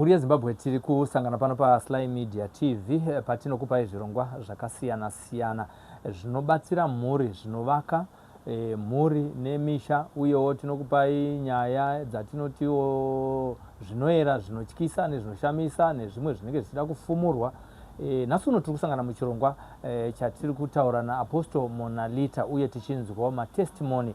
Mhuri yeZimbabwe tiri kusangana pano SlyMedia TV patinokupai zvirongwa zvakasiyana-siyana zvinobatsira mhuri, zvinovaka mhuri nemisha, uyewo tinokupai nyaya dzatinotiwo zvinoera, zvinotyisa nezvinoshamisa nezvimwe zvinenge zvichida kufumurwa. Nhasi uno tiri kusangana muchirongwa chatiri kutaura naApostle Monalita, uye tichinzwawo matestimony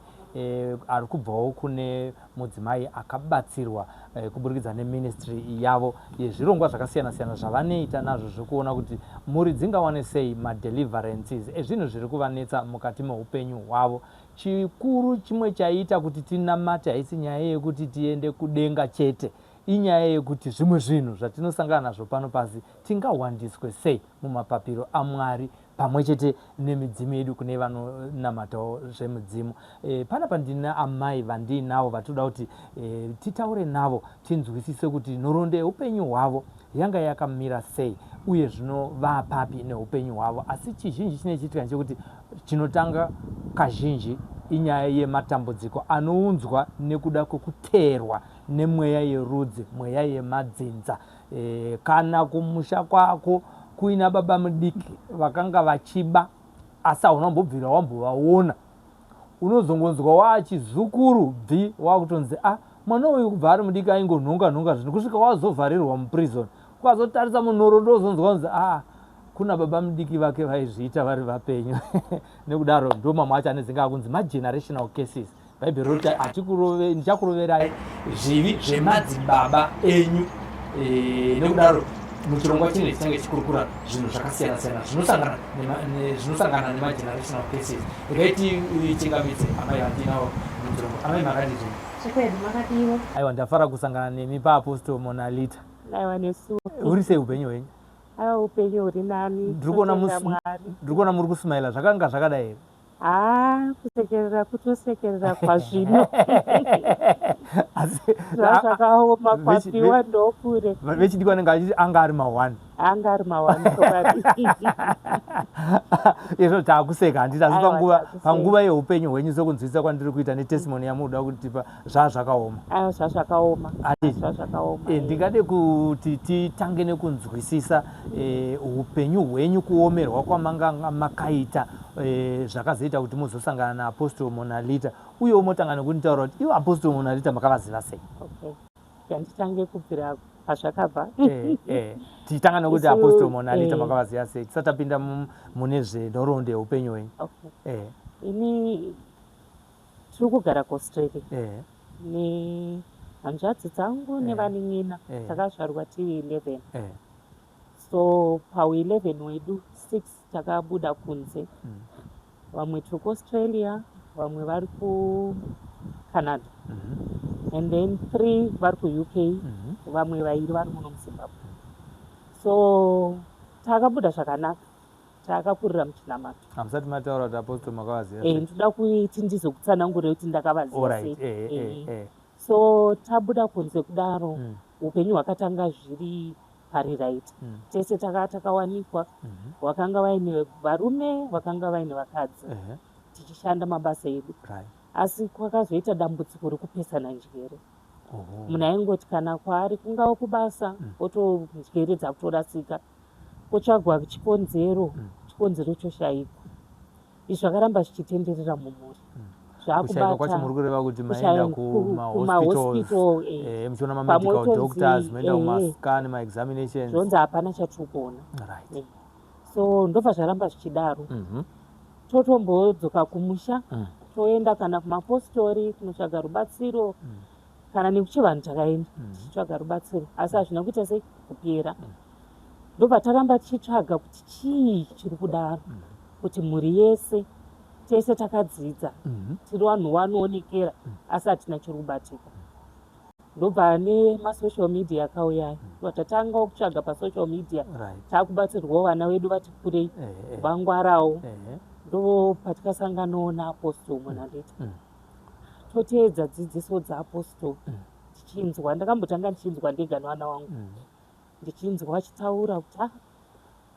ari kubvawo kune mudzimai akabatsirwa kuburikidza neministry yavo yezvirongwa zvakasiyana-siyana zvavanoita nazvo zvekuona kuti mhuri dzingawane sei madeliverances ezvinhu zviri kuvanetsa mukati meupenyu hwavo. Chikuru chimwe chaita kuti tinamate haisi nyaya yekuti tiende kudenga chete, inyaya yekuti zvimwe zvinhu zvatinosangana nazvo pano pasi tingawandiswe sei mumapapiro aMwari pamwe chete nemidzimu yedu kune vanonamatawo zvemidzimu. Panapa ndina amai vandinavo vatoda kuti titaure navo tinzwisise kuti nhoroondo yeupenyu hwavo yanga yakamira sei uye zvinova papi neupenyu hwavo. Asi chizhinji chinechiitika chekuti chinotanga kazhinji inyaya yematambudziko anounzwa nekuda kwekuteerwa nemweya yerudzi, mweya yemadzinza. Kana kumusha kwako kuina baba mudiki vakanga vachiba asi haunambobvira wambovaona, unozongonzwa wachizukuru bvi wakutonzi mwana uyu kubva ari mudiki aingonhonga zvinhu kusvika wazovharirwa muprison, ukazotarisa munhoroondo uzonzwa kunzi kuna baba mudiki vake vaizviita vari vapenyu. Nekudaro ndo mamwe acho anedzinga kunzi magenerational cases. Bhaibheri roti ndichakuroverai zvivi zvemadzibaba enyu. Nekudaro muchirongwa chine chinenge chikurukura zvinhu zvakasiyana-siyana zvinosangana nemagenerational cases. Rekaiti chingamitse amai vandinawo muchirongwa. Amai makadii? Chikwedi makadiwo. Aiwa, ndafara kusangana nemi paApostle Monalita. Aiwa, nesu. Uri sei upenyu hwenyu? Upenyu huri nani. Ndiri kuona muri kusimaila, zvakanga zvakadai here? Kusekerera kutosekerera kwazvino. Zvakaoma kwapiwa ndokure. Vechidiki vanenge vachiti anga ari ma1. Anga ari ma1. Izvo taakuseka handiti, asi panguva yeupenyu hwenyu sokunzwisisa kwandiri kuita netestimony yamunoda kutipa zvazvakaoma. Zvazvakaoma. Zvazvakaoma. Ndingade kuti titange nekunzwisisa upenyu hwenyu, kuomerwa kwamanga makaita zvakazoita kuti muzosangana naApostle Monalita, uyewo motanga nekunditaura kuti ivo Apostle Monalita makavaziva sei? Yanditange kubvira pazvakabva. Titanga nekuti Apostle Monalita makavaziva sei tisati tapinda mune zvenhoroondo yeupenyu hwenyu. Ini tiri kugara kuAustralia nehanzvadzi dzangu nevanin'ina, takazvarwa tiri 11. So pau11 wedu 6 takabuda kunze, vamwe tiri kuAustralia, vamwe vari kuCanada, and then 3 vari kuUK, vamwe vairi vari muno muZimbabwe. So takabuda zvakanaka, takakurira muchinamato. Hamusati mataura kuti Apostle makavaziva? Ndoda kuti ndizokutsanangurira kuti ndakavaziva sei. So tabuda kunze kudaro, upenyu hwakatanga zviri pariraiti. Tese takawanikwa, vakanga vaine varume, vakanga vaine vakadzi, tichishanda mabasa edu. Asi kwakazoita dambudziko rekupesana njere. Munhu aingoti kana kwaari kungava kubasa, njere dzakutorasika, kotsvagwa chikonzero choshayikwa. Izvi zvakaramba zvichitenderera mumhuri. Kushayikwa kwacho muri kureva kuti maenda kumahospital, muchiona mamedical doctors, maenda kumascan, maexaminations. Zvonzi hapana chatiri kuona. So ndobva zvaramba zvichidaro. Totombodzoka kumusha, toenda kana kumapostori kunotsvaga rubatsiro, kana nekuchivanhu takaenda tichitsvaga rubatsiro, asi hazvina kuita sei kupera. Ndobva taramba tichitsvaga kuti chii chiri kudaro, kuti mhuri yese tese takadzidza, tiri vanhu vanoonekera, asi hatina chiri kubatika. Ndobva nemasocial media akauya, tatanga kutsvaga pasocial media, taakubatsirwawo vana vedu vati kurei, vangwarawo. Ndo patikasanganawo naApostle Monalita, toteedza dzidziso dzaApostle, tichinzwa. Ndakambotanga ndichinzwa ndega nevana vangu, ndichinzwa vachitaura kuti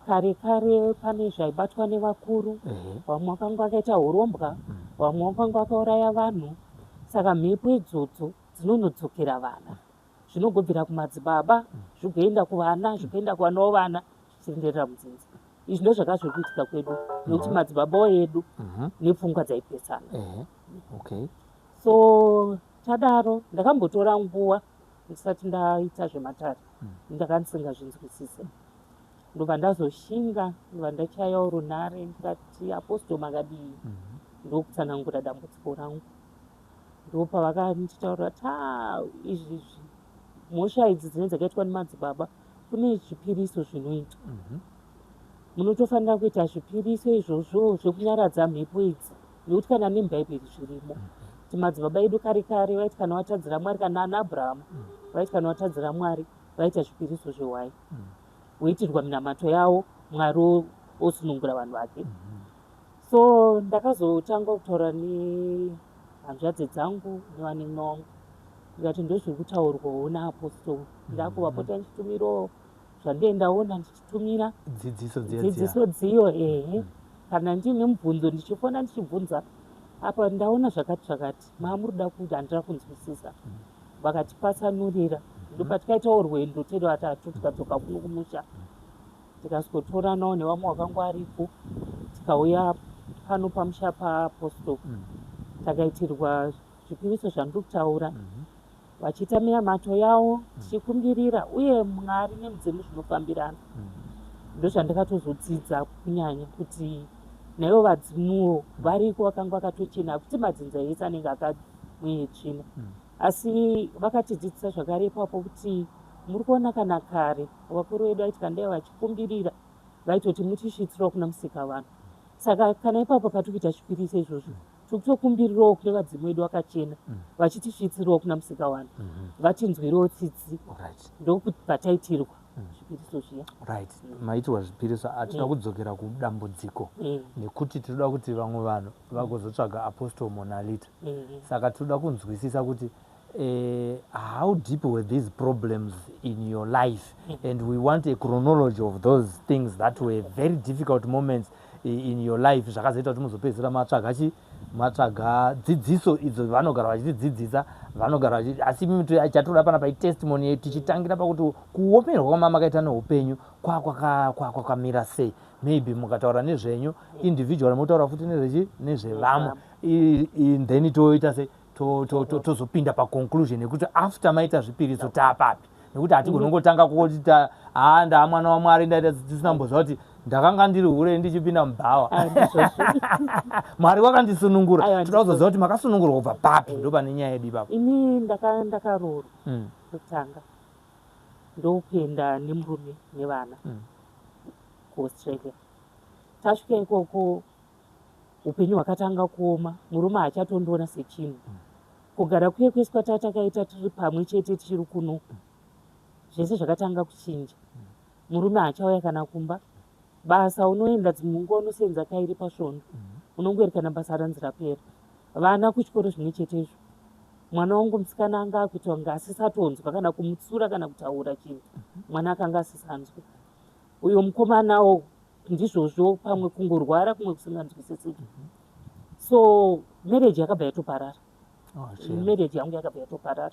kare pane zvaibatwa nevakuru, vamwe vakanga vakaita urombwa, vamwe vakanga vakauraya vanhu. Saka mhepo idzodzo dzinonodzokera vana. zvinogobvira kumadzibaba zvigoenda kuvana zvigoenda kuvanawo vana zvichienderera mudzinza. Izvi ndo zvakazvo kuitika kwedu nekuti madzibaba edu nepfungwa dzaipesana. So tadaro ndakambotora nguva ndisati ndaita zvematare ndakandisingazvinzwisise. Ndobva ndazoshinga ndobva ndachayawo runhare ndikati apostol makadii ndokutsanangura dambudziko rangu. Ndopavakanditaurira kuti izvi mhosva idzi dzinenge dzakaitwa nemadzibaba kune zvipiriso zvinoitwa. Munotofanira kuita zvipiriso izvozvo zvekunyaradza mhepo idzi nekuti kana nemubhaibheri zvirimo. Kuti madzibaba edu kare kare vaiti kana watadzira Mwari, kana ana Abhurahama vaiti kana watadzira Mwari vaita zvipiriso zvewaini woitirwa minamato yavo, Mwari osunungura vanhu vake. So ndakazotanga kutaura nehanzvadzi dzangu nevanen'o wangu ndikati ndozviri kutaurwawo naapostoro, ndakuvapota ndichitumirawo zvandiendaona ndichitumira dzidziso dziyo. Kana ndiine mubvunzo ndichifona ndichibvunza apa ndaona zvakati maamurida kuti handira kunzwisisa, vakatipatsanurira. Ndopatikaitawo rwendo tiri vatatu tikadzoka kuno kumusha tikasikotoranawo nevamwe vakanga varipo tikauya pano pamusha paapostoro takaitirwa zvipiriso zvandiri kutaura vachiita minamato yavo tichikumbirira uye Mwari nemudzimu zvinofambirana. Ndozvandakatozodzidza kunyanya kuti naivo vadzimuwo variko vakanga vakatochena kuti madzinza ese anenge akamweyetsvina. Asi vakatidzidzisa zvakare ipapo kuti muri kuona kana kare vakuru vedu vaiti kandai vachikumbirira vaitoti mutisvitsirawo kuna musika vanhu. Saka kana ipapo patikuita zvipiriso izvozvo tikutokumbirirawo kune vadzimu vedu vakachena vachitisvitsirawo kuna musika vanhu vatinzwirewo tsitsi. Ndokuti pataitirwa zvipiriso zviya. Maitirwa zvipiriso hatina kudzokera kudambudziko nekuti tinoda kuti vamwe vanhu vagozotsvaga apostol monalita. Saka tinoda kunzwisisa kuti how deep were these problems in your life, and we want a chronology of those things that were very difficult moments in your life. Zvakazoita kuti muzopedzisira matsvaga dzidziso idzo vanogara vachitidzidzisa vanogara asi chatoda pana paitestimony yedu tichitangira pakuti kuomerwa kwamama makaita neupenyu kwakamira sei. Maybe mukataura nezvenyu individual motaura futi nezvevamwe then toita sei tozopinda paconclusion yekuti after maita zvipiriso taapapi, nekuti hatigonongotanga kuti ndaa mwana waMwari ndaita tisina mbozva kuti ndakanga ndiri hure ndichipinda mubhawa Mwari wakandisunungura. Toda kuzoziva kuti makasunungurwa kubva papi, ndo pane nyaya yedu ipapo. Ini ndakaroorwa kutanga ndokuenda nemurume nevana kuAustralia. Tasvika ikoko upenyu hwakatanga kuoma, murume hachatondiona sechinhu. Kugara kuye kwese kwatatakaita tiri pamwe chete tichiri kuno zvese zvakatanga kuchinja. Murume hachauya kana kumba, basa unoenda dzimwe nguva unosenza kairi pasvondo, unongoerekana basa ranzi rapera. Vana kuchikoro zvimwe chetezvo. Mwana wangu musikana anga akuita kunge asisatonzwa kana kumutsura kana kutaura chinhu, mwana akanga asisanzwe. Uyo mukomanawo ndizvozvo, pamwe kungorwara kumwe kusinganzwisisiki. So marriage yakabva yatoparara. Marriage yangu yakabva yatoparara.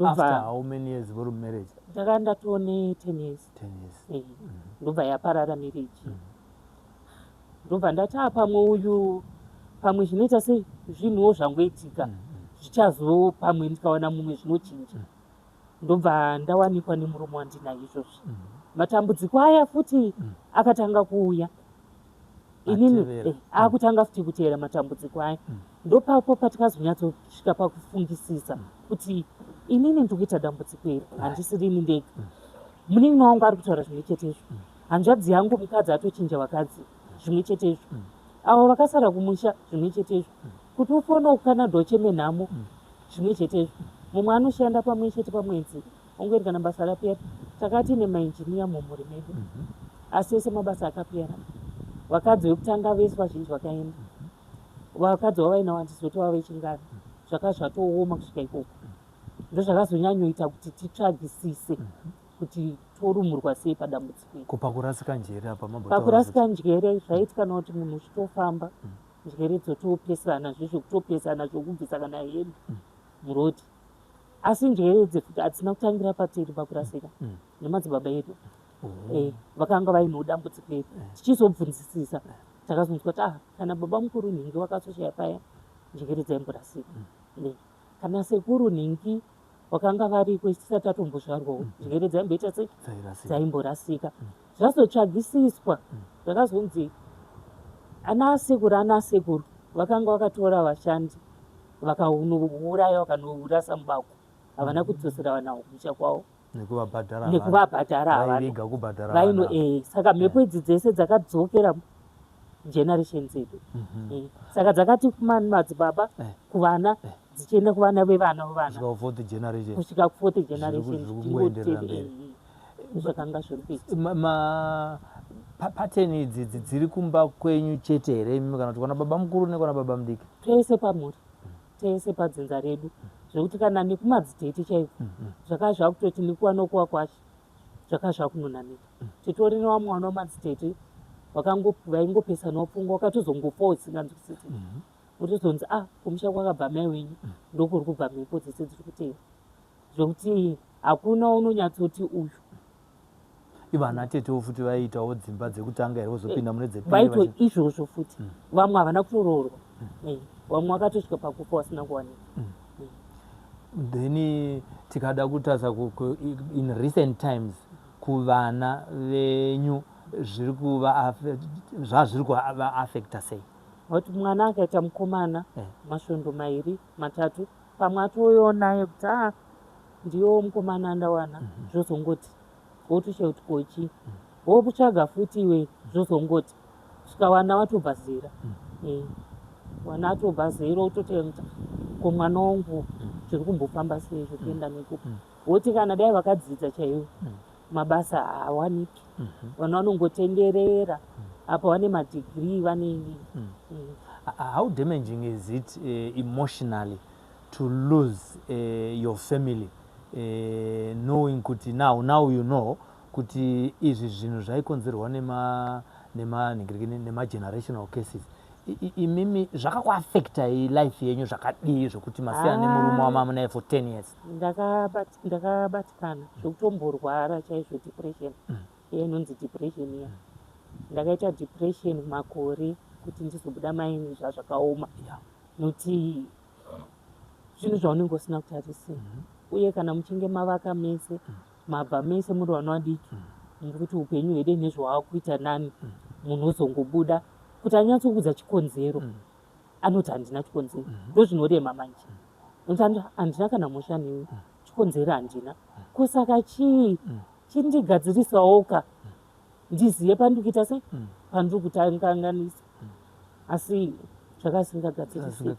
After how many years were marriage? Ndakandatone 10 years. Ndobva yaparara marriage. Ndobva ndati pamwe uyu pamwe zvinoita sezvinhuwo zvangoitika zvichazo pamwe ndikaona mumwe zvinochinja. Ndobva ndawanikwa nemurume wandinaye izvozvo. Matambudziko aya futi akatanga kuuya. Inini akutanga futi kuteera matambudziko aya. Ndopapo patikazonyatsosvika pakufungisisa kuti inini ndikuita dambudziko iri, handisiri ini ndega. Munin'ina wangu ari kutaura zvimwe chetezvo. Hanzvadzi yangu mukadzi atochinja vakadzi zvimwe chetezvo. Avo vakasara kumusha zvimwe chetezvo. Kuti ufona kukanadha chemenhamo zvimwe chetezvo. Mumwe anoshanda pamwe chete pamwedzi ongoerekana basa rapera. Takati nemainjiniya mumhuri medu, asi ese mabasa akapera. Vakadzi vekutanga vese vazhinji vakaenda. Vakadzi vavaina wandizoti vava vechingana. Zvakazvatooma kusvika ikoko. Ndozvakazonyanyoita kuti titsvagisise kuti torumurwa sei padambudziko. Pakurasika njere apa pakurasika njere zvaitika kuti munhu uchitofamba njere dzotopesana zvizvo kutopesana zvokubvisa kana hembe murodhi. asi njere dzefuti hadzina kutangira patiri pakurasika nemadzibaba edu vakanga vaino dambudziko edu tichizobvunzisisa takazonzwa kuti kana baba mukuru nhingi wakasoshaya paya njere dzaimborasika kana sekuru nhingi wakanga variko tisati tatombozvarwawo njere dzaimboita sei dzaimborasika zvazotsvagisiswa zvakazonzi ana sekuru vakanga vakatora vashandi vakanouraya vakanourasa mubako havana kudzosera vanawo kumusha kwavo nekuvabhadhara vaino saka mhepo idzi dzese dzakadzokera generation dzedu saka dzakati kumani madzibaba kuvana dzichienda kuvana vevana kusvika ku4th generation zvakanga zviri kuita pateni idzi dziri kumba kwenyu chete here kana kuti kana baba mukuru nekana baba mudiki tese pamhuri tese padzinza redu zvekuti kana nekumadzitete chaiko zvaka zvakutoti nekuwa nokuwa kwacho zvaka zvakunonamira titori newamwana wamadzitete vaingopesana pfungwa wakatozongofawo usinganzwisisi utozonzi kumusha kwakabva mai wenyu ndokuri kubva mhepo dzese dziri kutera zvokuti hakuna unonyatsoti uyu ivana tetewo futi vaiitawo dzimba dzekutanga here vozopinda mune vaito izvozvo futi vamwe havana kutoroorwa vamwe vakatosvika pakufa vasina kuwanika then tikada kutarisa in recent times kuvana venyu zviri kuvaafecta sei kuti mwana akaita mukomana masvondo 2 3 pamwe atoyonaye kuti ndiyo mukomana andawana zvozongoti wotoshaye kuti kochi wokutsvaga futi iwe zvozongoti svikawana watobva zera wana atobva zera wototenga komwana wangu zviri kumbofamba sei zvokuenda nekupa woti kana dai vakadzidza chaivo mabasa hawaniki vana vanongotenderera apa vane madegree vanei how damaging is it emotionally to lose your family knowing kuti now you know kuti izvi zvinhu zvaikonzerwa nema-generational cases imimi zvakakuafecta life yenyu zvakadii zvokuti masiya nemurume wamamunaye for 10 years ndakabatikana zvokutomborwara chaizvo depression inonzi depression iya ndakaita depression makore kuti ndizobuda maini zvazvakaoma nokuti zvinhu zvaunenge usina kutarisa uye kana muchinge mavaka mese mabva mese muri vana vadiki nekuti upenyu hwede nezvawaakuita nani munhu uzongobuda kuti anyatsokudza chikonzero anoti handina chikonzero ndozvinorema manje nokuti handina kana musha newe chikonzero handina kusaka chii chindigadzirisawoka ndizive pandikuita sei pandiri kutanganisa asi zvakasingagadzirisi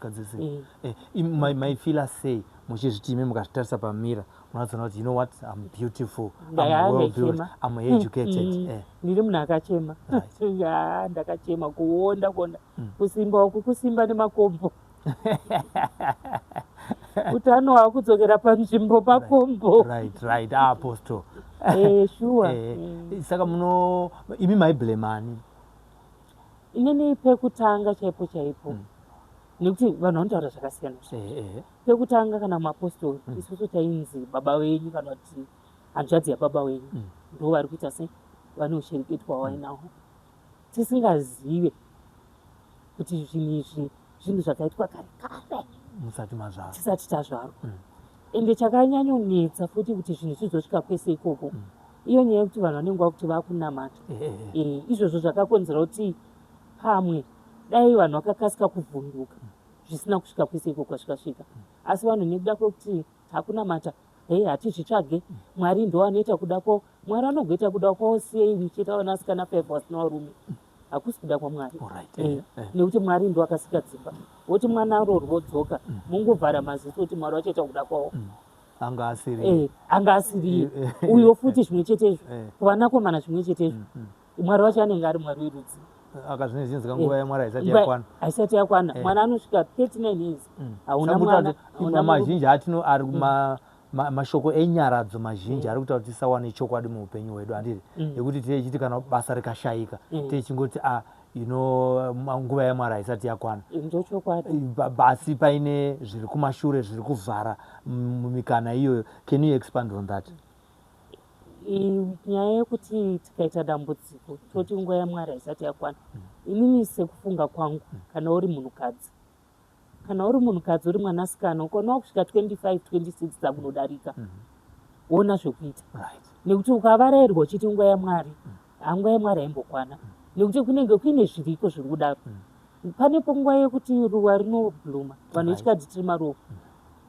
maifila sei muchizviti imi mukazvitarisa pamira munoziona kuti you know what I'm beautiful, I'm well built, I'm educated. Ndiri munhu akachema ndakachema kuonda kusimba uku kusimba nemakombo utano hwakudzokera panzvimbo pakombo right apostle sure saka imi maiblemani inini pekutanga chaipo nekuti vanhu vanotaura zvakasiyana pekutanga kana muapostori isusu tainzi baba wenyu kana kuti hanzvadzi yababa wenyu ndo vari kuita sei vane ushereketwa wainaho tisingazive kuti zvinhu izvi zvinhu zvakaitwa kare tisati tazvarwa ende chakanyanyonetsa futi kuti zvinhu zvizosvika kwese ikoko iyo nyaya yekuti vanhu vanenge kuti vakunamata izvozvo zvakakonzera kuti pamwe dai vanhu vakakasika kuvhunduka zvisina kusvika kwese ikoko kwasvikasvika asi vanhu nekuda kwekuti takunamata hatizvitsvage mwari ndo anoita kuda kwavo mwari anogoita kuda kwavo sei muchiita vanasikana 5 vasina varume hakusi kuda kwamwari nekuti mwari ndo akasika dzimba woti mwana arorwodzoka mungovhara maziso kuti mwari wachaita kuda kwavo anga asiri uyo futi zvimwe chetezvo kuvanakomana zvimwe chetezvo mwari wacho anenge ari mwari werudzi akazvinezvinzika nguva yamwari haisati yakwana mwana anosvika 39 years hauna mwana mazhinji atino ari mashoko enyaradzo mazhinji ari kutaura kuti tisawane chokwadi muupenyu hwedu handiri yekuti tichiti kana basa rikashayika tichingoti nguva yamwari haisati yakwana. Ndochokwadi. Basi paine zviri kumashure zviri kuvhara mumikana iyoyo. Can you expand on that? Nyaya yekuti tikaita dambudziko toti nguva yamwari haisati yakwana, inini sekufunga kwangu, kana uri munhukadzi uri mwanasikana ukaona kusvika 25 26 dzakunodarika, ona zvekuita. Nekuti ukavarayirwa uchiti nguva yamwari, nguva yamwari haimbokwana, nekuti kunenge kuine zviriko zviri kudaro. Panepo nguva yekuti ruva rinobhluma, vanhu vechikadzi tiri maruva.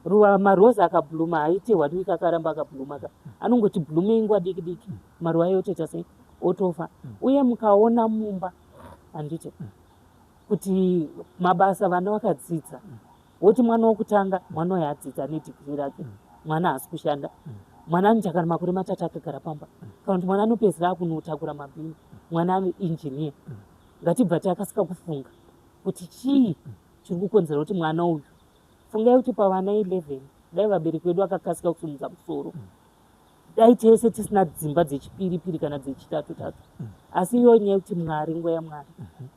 Ruva marozi akabhluma haiti wadwika akaramba akabhluma, anongoti bhlumei nguva diki diki, maruva yotoita sei, otofa. Uye mukaona mumba handiti kuti mabasa vana vakadzidza, woti mwana wokutanga mwana uyu adzidza nedhigiri rake, mwana haasi kushanda, mwana anoita kana makore matatu akagara pamba, kana kuti mwana anopedzera akunotakura mabhini, mwana ane injiniya. Ngatibva takasika kufunga kuti chii chiri kukonzera kuti mwana uyu. Fungai kuti pavana 11 dai vabereki vedu vakakasika kusimudza musoro, dai tese tisina dzimba dzechipiri kana dzechitatu. Asi iyo nyaya yekuti Mwari, nguva yaMwari,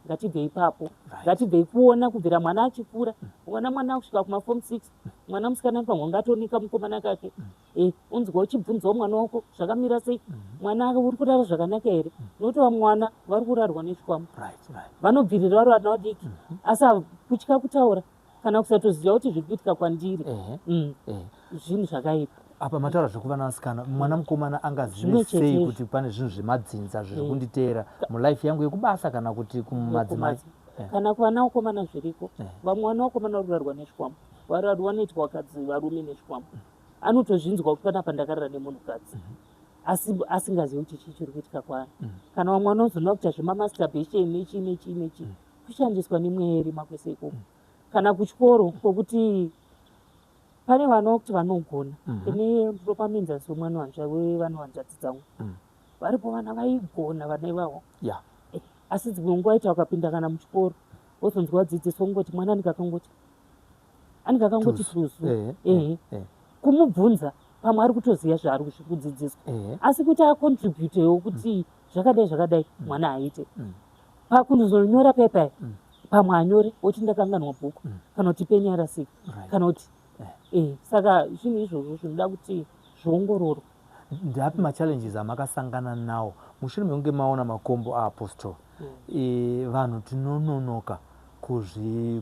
ngatibvei ipapo, ngatibvei kuona kubvira mwana achikura, mwana kusvika kumaform 6, mwana musikana pangu ngatonika mukomana kake, unzwa uchibvunzawo mwana wako zvakamira sei, mwana uri kurara zvakanaka here, nokuti mwana vari kurarwa neshikwama, vanobvirira vari vana vadiki, asi kutya kutaura kana kusatoziva kuti zviri kuitika kwandiri, zvinhu zvakaipa. Apa mataura zvekuvanasikana, mwana mukomana angazive sei kuti pane zvinhu zvemadzinza zviri kunditeera mulife yangu yekubasa kana kuti kumadzimai? Kana kuvana vakomana zviriko, vamwe vana vakomana vari kurarwa neshikwama, vararwa noitwa vakadzi varume neshikwama, anotozvinzwa kuti panapa ndakarara nemunhukadzi, asingazivi kuti chii chiri kuitika kwaari. Kana vamwe vanozoona kuti zvemamasturbation nechi kushandiswa nemweri makwese ikoko. Kana kuchikoro kwokuti pane vana vokuti vanogona, ine ropamenza somwana wanja wevana wanjadzi dzangu, varipo vana vaigona vana ivavo, asi dzimwe nguva ita wakapinda kana muchikoro wozonzwa wadzidziswa ngoti mwana anikakangoti tuzu, kumubvunza pamwe ari kutoziva zvaari kudzidziswa, asi kuti akontributewo kuti zvakadai mwana aite. Pakuzonyora pepa pamwe anyore woti ndakanganwa bhuku, kana kuti peni yarasika, kana kuti saka zvinhu izvozvo zvinoda kuti zviongororwe. Ndeapi machallenges amakasangana nawo mushure mekunge maona makombo aapostol? Vanhu tinononoka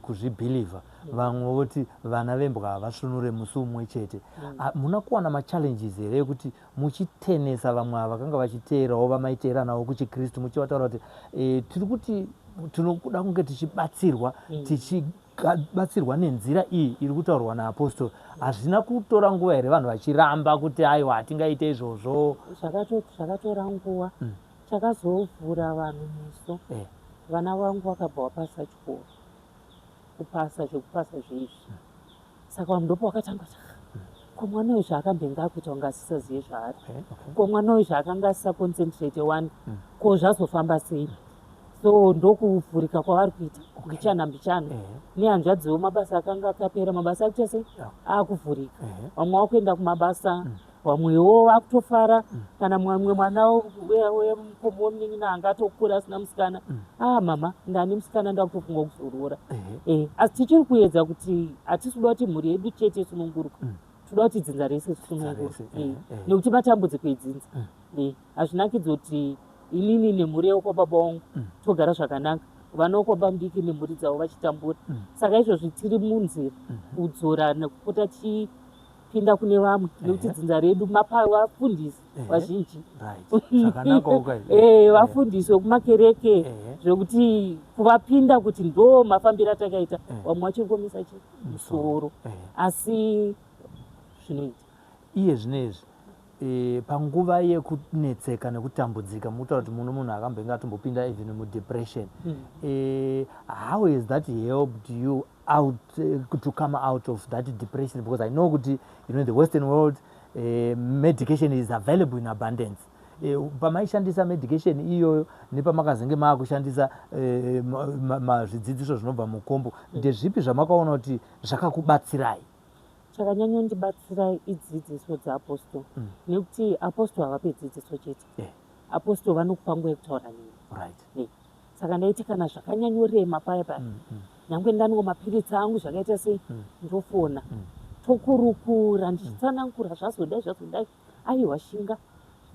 kuzvibhilivha, vamwe voti vana vembwa havasvunure musi umwe chete. Muna kuwana machallenges here ekuti muchitenesa vamwe vakanga vachiteerawo vamaiteera navo kuchikristu, muchivataura kuti tiri kuti tinokuda kunge tichibatsirwa tichibatsirwa nenzira iyi iri kutaurwa naapostol? Hazvina kutora nguva here vanhu vachiramba kuti aiwa hatingaite izvozvo? Zvakatora nguva, chakazovhura vanhu meso. Vana vangu vakabva vapasa chikoro, kupasa zveizvi, saka ndopo wakatanga ko mwana uyu zvaakambenge akuita kunge asisazive zvaari, ko mwana uyu zvaakanga asisaconcentrate one, ko zvazofamba sei? So ndokuvhurika kwavari kuita mbichana nehanzvadziwo, mabasa akanga akapera, mabasa akuita sei? Akuvhurika, vamwe vakuenda kumabasa, vamwewo vakutofara. Kana mumwe mwana wemukomo womunin'ina anga atokura asina musikana, mama ndani musikana ndakutofunga kuzoroora. Asi tichiri kuedza kuti hatisi kuda kuti mhuri yedu chete sununguruka, toda kuti dzinza rese sununguruka, nekuti matambudziko edzinza. Hazvinakidzi kuti inini nemhuri yekwababa vangu togara zvakanaka, vana vokwababa mudiki nemhuri dzavo vachitambura. Saka izvozvi tiri munzira kudzora nekupota tichipinda kune vamwe, nekuti dzinza redu vafundisi vazhinji, vafundisi vekumakereke, zvekuti kuvapinda kuti ndo mafambiro atakaita, vamwe vachiri kuomesa musoro, asi zvinoita iye zvinezvi. Panguva yekunetseka nekutambudzika, mutaura kuti muno munhu akambenge atombopinda even mudepression, how has that helped you out to come out of that depression? Because I know kuti in the Western world medication is available in abundance. Pamaishandisa medication iyoyo nepamakazenge maakushandisa zvidzidziso zvinobva mukombo, ndezvipi zvamakaona kuti zvakakubatsirai? Chakanyanya ndibatsirai idzidziso dzaapostol, nekuti apostol havape dzidziso chete, apostol vanokupa nguva yekutaura nemi. saka ndaiti kana zvakanyanyorema paya paya nyangwe ndango mapiritsi angu zvakaita sei ndofona tokurukura ndichitsanangura zvazodai aiwa shinga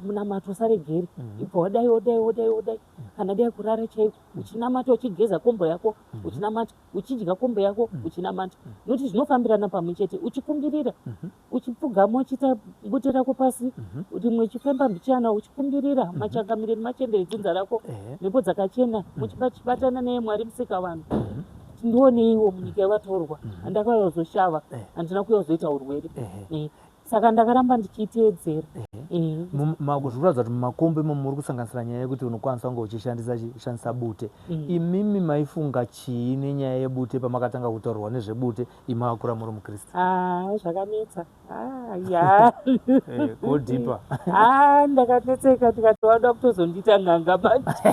munamato saregeri ibva wadai kana dai kurara chaiko uchinamata uchigeza kombo yako uchinamata uchidya kombo yako uchinamata nokuti zvinofambirana pamwe chete uchikumbirira uchipfugama uchiita bute rako pasi rimwe uchifemba mbichana uchikumbirira machangamiriri machembere dzinza rako mhepo dzakachena muchibatana naye Mwari musika vanhu ndioneiwo munyika yavatorwa handakauya kuzoshava handina kuuya kuzoita urwere saka ndakaramba ndichiiteedzera zvikuratidza kuti mumakombo imo muri kusanganisira nyaya yekuti unokwanisa kunge uchishandisa bute. Imimi maifunga chii nenyaya yebute pamakatanga kutaurirwa nezvebute imakura muri muKristu? Zvakanetsa kodhipa ndakanetseka tikati wada kutozondiita n'anga bati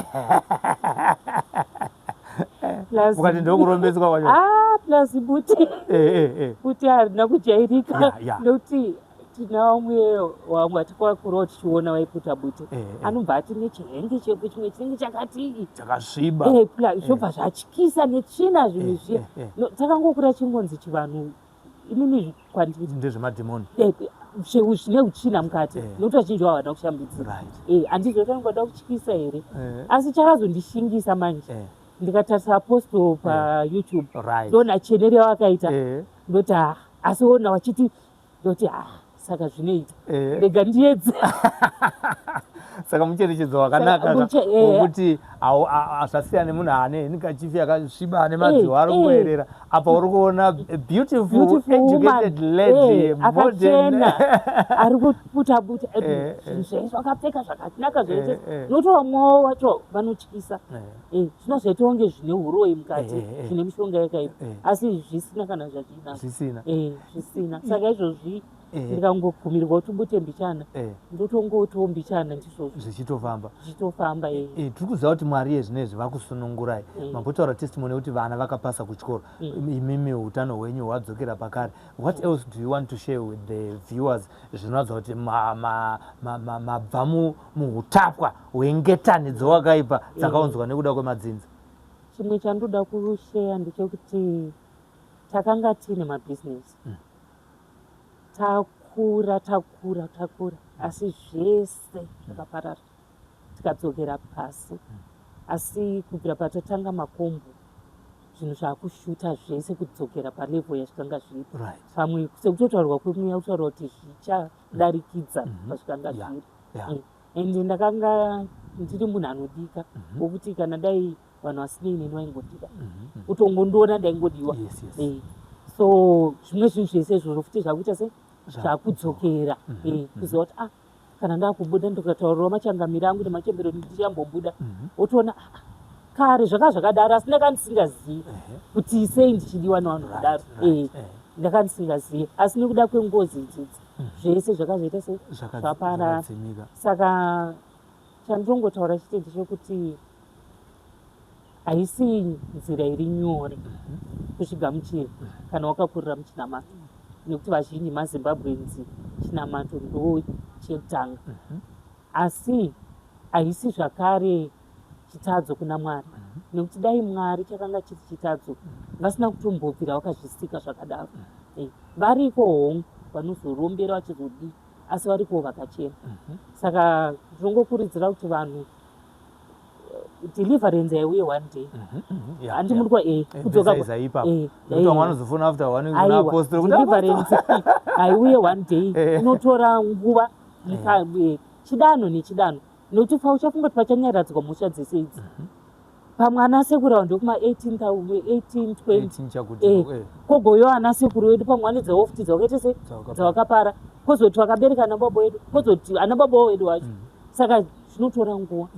ukati ndokurombedzwa kwacho plus bute harina kujairika nokuti tina vamwe watikakurawo tichiona waiputa bute anobva ati nechihenge chepo chimwe chinenge chakati chakasviba zvobva zvatyisa netsvina zvimwe zviya takangokura chingonzi chivanhu inini kwandiri ndezvemadhimoni zvine utsvina mukati nokuti vazhinji vavada kushambidzira handizotangoda kutyisa here asi chakazondishingisa manje ndikatarisa apostle paYouTube ndona cheneri yavakaita ndoti asi ona wachiti ndoti saka zvinoita rega ndiedze saka mucherechedzo wakanaka wokuti zvasiyana nemunhu ane nikachifi yakasviba ane madziwa ari kungoerera apa uri kuona beautiful educated lady akachena ari kuputa buta zvinhu vakapfeka zvakanaka zvoite nokuti vamwewo wacho vanotyisa zvinozoita kunge zvine uroyi mukati zvine mishonga yakaipa asi zvisina kana zvisina saka izvozvi ndikangogumirwa kuti bute mbichana ndotongotiwo mbichana ndizvozvo zvichitofamba tiri kuziva kuti Mwari yezvinezvi vakusunungurai mambotaura testimony yekuti vana vakapasa kuchikoro imimi utano hwenyu hwadzokera pakare. What else do you want to share with the viewers zvinoratidza kuti mabva muhutapwa hwengetani dzowakaipa dzakaunzwa nekuda kwemadzinza? Chimwe chandoda kusheya ndechekuti takanga tine mabhizinesi takura asi zvese zvakaparara tikadzokera pasi. Asi kubvira patatanga makombo zvinhu zvaakushuta zvese kudzokera palevho yazvikanga zviri pamwe sekutotaurwa kwemweya kutaurwa kuti zvichadarikidza pazvikanga zviri ende ndakanga ndiri munhu anodika wokuti kana dai vanhu vasinei neni vaingodika utongondiona ndaingodiwa so zvimwe zvinhu zvese izvozvo futi zvakuita se zvakudzokera kuziva kuti kana ndakubuda ndikataurirawo machangamiro angu nemachembero ndichambobuda wotoona kare zvakadaro asi ndanga ndisingazivi kuti sei ndichidiwa nevanhu vadaro ndanga ndisingazivi asi nekuda kwengozi idzidzi zvese zvakazoita se zvaparara. Saka chanditongotaura chitende chekuti haisi nzira iri nyore kuzvigamuchira kana wakakurira muchinamato nekuti vazhinji maZimbabweans chinamato ndo chetanga asi haisi zvakare chitadzo kuna Mwari nekuti dai Mwari chakanga chiri chitadzo vasina kutombobvira vakazvisika zvakadaro. Variko hongu vanozorombera vachizodii asi variko vakachena. Saka ndinongokurudzira kuti vanhu deliverance yaiuye one day handi muri kudzoka vanozofuna after one apostle deliverance haiuye one day inotora nguva chidanho nechidanho nokuti uchafunga kuti pachanyaradzwa mhosva dzese idzi pamwe ana sekuru avo ndokuma 18 20 kogoyo ana sekuru vedu pamwe ane dzawo futi dzawakaita se dzawakapara kwozoti vakabereka ana baba vedu kwozoti ana baba vedu wacho. Saka zvinotora nguva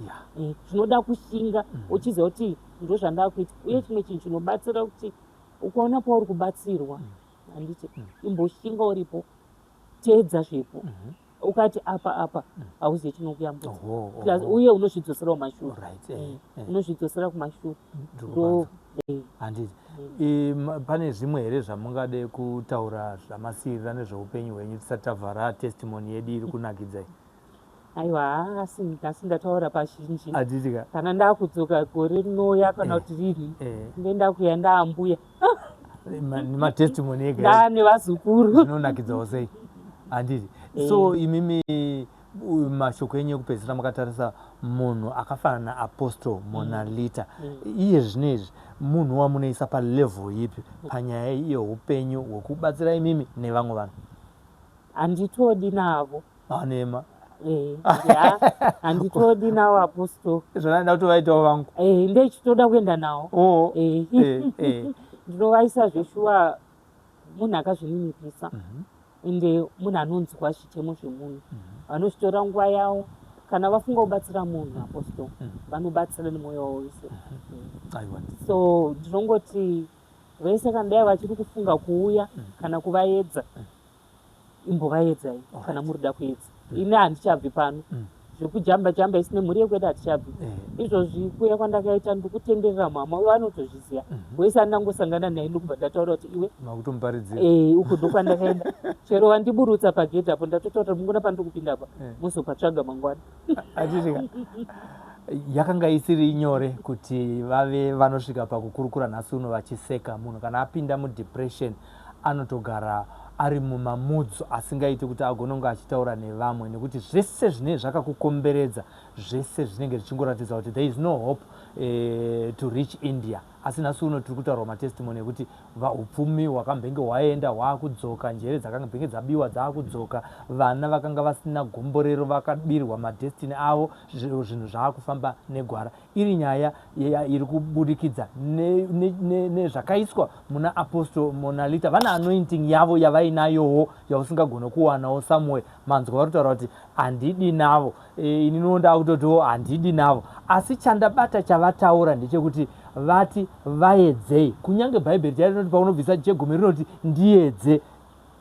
zvinoda kushinga uchiziva kuti ndo zvandakuita uye chimwe chinhu chinobatsira kuti ukaona pauri kubatsirwa handiti imboshinga uripo teedza zvepo ukati apa hauzive chinokuyambudza uye unozvidzosera kumashure unozvidzosera kumashure handiti. Pane zvimwe here zvamungade kutaura zvamasirira nezveupenyu hwenyu tisati tavhara testimony yedu iri kunakidzai? aiwa asi ndataura pazhinji Aditika. kana ndakudzoka gore rinouya kana kuti rini ndenda kuya ndaambuya Matestimony ega ndane vazukuru zvinonakidzawo sei handiti. So imimi mashoko enyu ekupedzisira makatarisa munhu akafanana naApostle Mona Lisa. Iye zvinezvi munhu wamunoisa palevel ipi panyaya yeupenyu hwekubatsira imimi nevamwe vanhu? handitodi navo anema handitodi navo Apostle. zvonanda kuti vaitawo vangu ndechitoda kuenda navo ndinovaisa zveshuwa munhu akazvininipisa ende munhu anonzwa zvichemo zvemunhu vanozvitora nguva yavo kana vafunga kubatsira munhu Apostle vanobatsira nemwoyo wavo wese. So ndinongoti vese kana dai vachiri kufunga kuuya kana kuvaedza imbovaedzai kana muri da kuedza. Ine handichabvi pano zvekujamba jamba isine mhuri yekwedu hatichabvi. Izvozvi kuya kwandakaita ndikutenderera mama uye vanotozviziva wese andangosangana naye ndokubva ndataura kuti iwe uku ndokwandakaenda chero wandiburutsa pagedhi apo ndatotaura kuti mungona pandikupinda pa muzopatsvaga mangwana. Yakanga isiri nyore kuti vave vanosvika pakukurukura nhasi uno vachiseka. Munhu kana apinda mudepression anotogara ari mumamudzo asingaiti kuti agononga achitaura nevamwe nekuti zvese zvinenge zvakakukomberedza zvese zvinenge zvichingoratidza kuti there is no hope to reach India. Asi nhasi uno tiri kutaura matestimony ekuti upfumi hwakambenge hwaenda hwaakudzoka, njere dzakambenge dzabiwa dzaakudzoka, vana vakanga vasina gomborero vakabirwa madestiny avo, zvinhu zvaakufamba negwara. Iri nyaya iri kubudikidza nezvakaiswa muna Apostle Mona Lisa. Vana anointing yavo yavainayowo yausingagona kuwanawo somewhere. Manzwa vari kutaura kuti handidi navo, ini nonda kutotiwo handidi navo. Asi chandabata chavataura ndechekuti vati vaedzei. Kunyange bhaibheri chai rinoti paunobvisa chegumi rinoti ndiedze.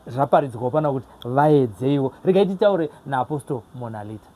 Zvaparidzwa pana kuti vaedzeiwo. Regai titaure naApostle Mona Lisa.